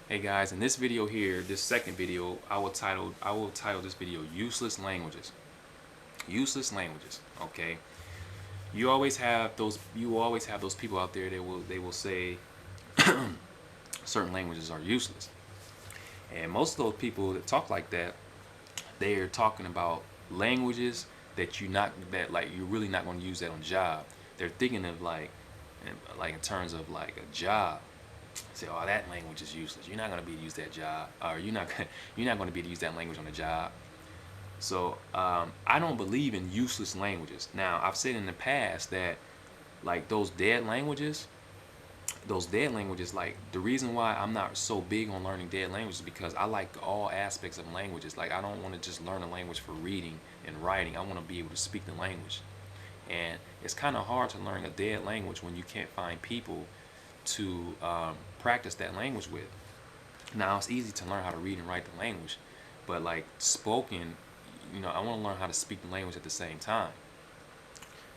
Hey guys, in this video here, this second video, I will title this video useless languages. Useless languages, okay? You always have those people out there that will say certain languages are useless. And most of those people that talk like that, they are talking about languages that you're really not going to use that on job. They're thinking of like in terms of like a job. Say, oh, that language is useless. You're not going to be able to use that job, or you're not going to be able to use that language on the job. So I don't believe in useless languages. Now I've said in the past that like those dead languages, like the reason why I'm not so big on learning dead languages is because I like all aspects of languages. Like I don't want to just learn a language for reading and writing. I want to be able to speak the language. And it's kind of hard to learn a dead language when you can't find people to practice that language with. Now it's easy to learn how to read and write the language, but like spoken, I want to learn how to speak the language at the same time.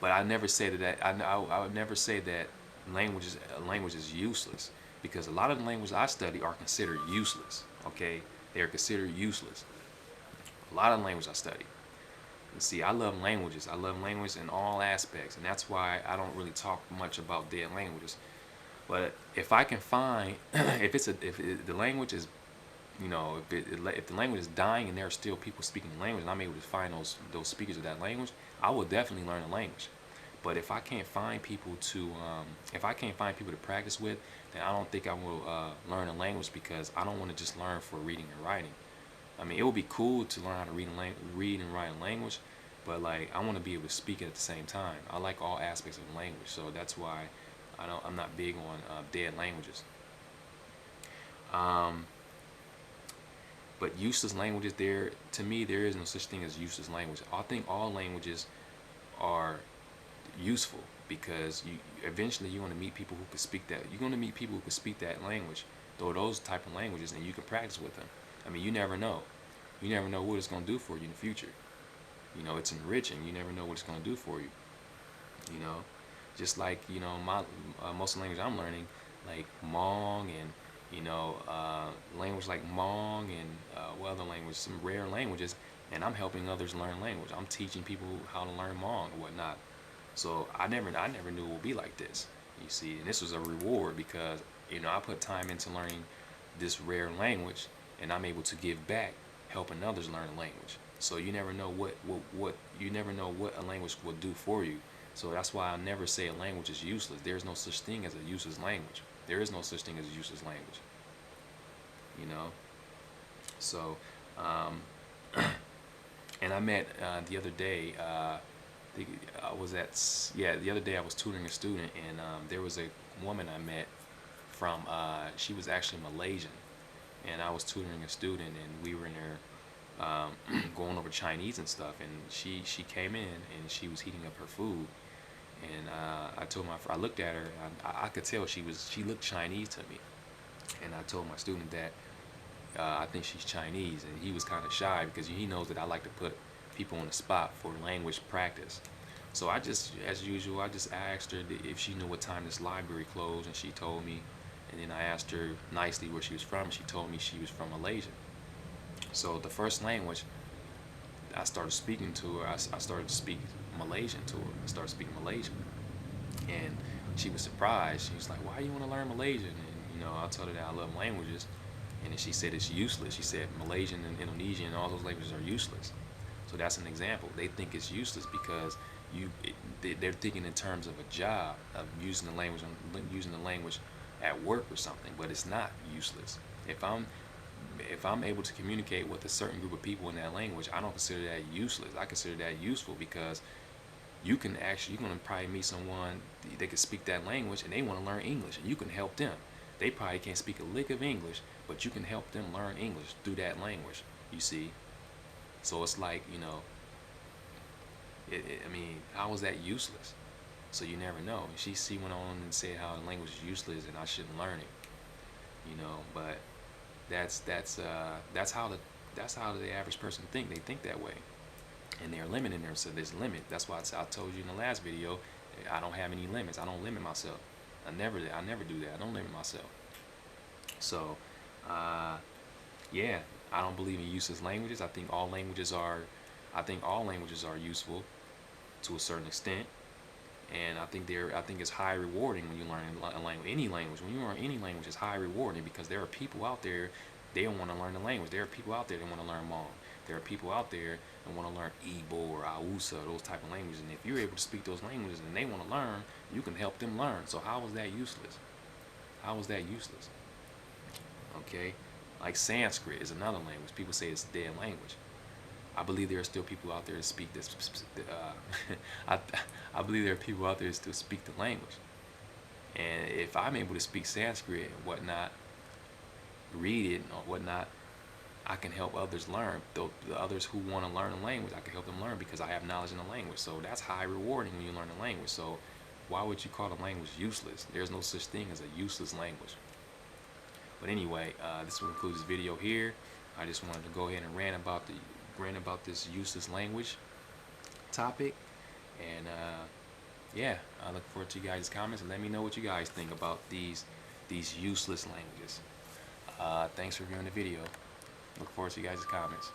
But I never say I would never say that language is useless, because a lot of the languages I study are considered useless. Okay, they are considered useless. A lot of the language I study. You see, I love languages. I love language in all aspects, and that's why I don't really talk much about dead languages. But if I can find, if the language is, if the language is dying and there are still people speaking the language, and I'm able to find those speakers of that language, I will definitely learn the language. But if I can't find people to practice with, then I don't think I will learn a language, because I don't want to just learn for reading and writing. I mean, it would be cool to learn how to read and write a language, but like I want to be able to speak it at the same time. I like all aspects of the language, so that's why I'm not big on dead languages. Um, but useless languages, to me, there is no such thing as useless language. I think all languages are useful, because eventually you're going to meet people who can speak that. You're going to meet people who can speak that language, or those type of languages, and you can practice with them. I mean, you never know. You never know what it's going to do for you in the future. It's enriching. You never know what it's going to do for you. You know, just like my most of the language I'm learning, like Hmong, and language like Hmong, and other language, some rare languages, and I'm helping others learn language. I'm teaching people how to learn Hmong and whatnot. So I never knew it would be like this. You see, and this was a reward, because I put time into learning this rare language, and I'm able to give back, helping others learn a language. So you never know what a language will do for you. So that's why I never say a language is useless. There's no such thing as a useless language. There is no such thing as a useless language. You know. So, and I met the other day. The other day I was tutoring a student, and there was a woman I met from. She was actually Malaysian, and I was tutoring a student, and we were in there going over Chinese and stuff, and she came in and she was heating up her food, and I told I looked at her, and I could tell she looked Chinese to me, and I told my student that I think she's Chinese, and he was kind of shy, because he knows that I like to put people on the spot for language practice. So as usual, I asked her if she knew what time this library closed, and she told me. And then I asked her nicely where she was from. She told me she was from Malaysia. So the first language I started speaking to her, I started to speak Malaysian to her. I started speaking Malaysian, and she was surprised. She was like, "Why do you want to learn Malaysian?" And I told her that I love languages, and then she said it's useless. She said Malaysian and Indonesian and all those languages are useless. So that's an example. They think it's useless because they're thinking in terms of a job, of using the language at work or something, but it's not useless. If I'm able to communicate with a certain group of people in that language, I don't consider that useless. I consider that useful, because you're going to probably meet someone that can speak that language, and they want to learn English, and you can help them. They probably can't speak a lick of English, but you can help them learn English through that language. You see, so it's like I mean, how is that useless? So you never know. She went on and said how the language is useless and I shouldn't learn it. But that's how the average person think. They think that way, and they're limiting themselves. There's limit. That's why I told you in the last video, I don't have any limits. I don't limit myself. I never do that. I don't limit myself. So Uh, yeah, I don't believe in useless languages. I think all languages are useful to a certain extent, and I think it's high rewarding when you learn a language, any language. When you learn any language, it's high rewarding because there are people out there they don't want to learn the language. There are people out there that want to learn Hmong. There are people out there that want to learn Igbo or Hausa, those type of languages. And if you're able to speak those languages and they want to learn, you can help them learn. So how is that useless? How is that useless? Okay, like Sanskrit is another language. People say it's a dead language. I believe there are still people out there that speak this. I, I believe there are people out there that still speak the language. And if I'm able to speak Sanskrit and whatnot, read it or whatnot, I can help others learn. The others who want to learn the language, I can help them learn because I have knowledge in the language. So that's high rewarding when you learn the language. So why would you call the language useless? There's no such thing as a useless language. But anyway, this will conclude this video here. I just wanted to go ahead and rant about this useless language topic. And yeah, I look forward to you guys' comments and let me know what you guys think about these useless languages. Thanks for viewing the video. Look forward to you guys' comments.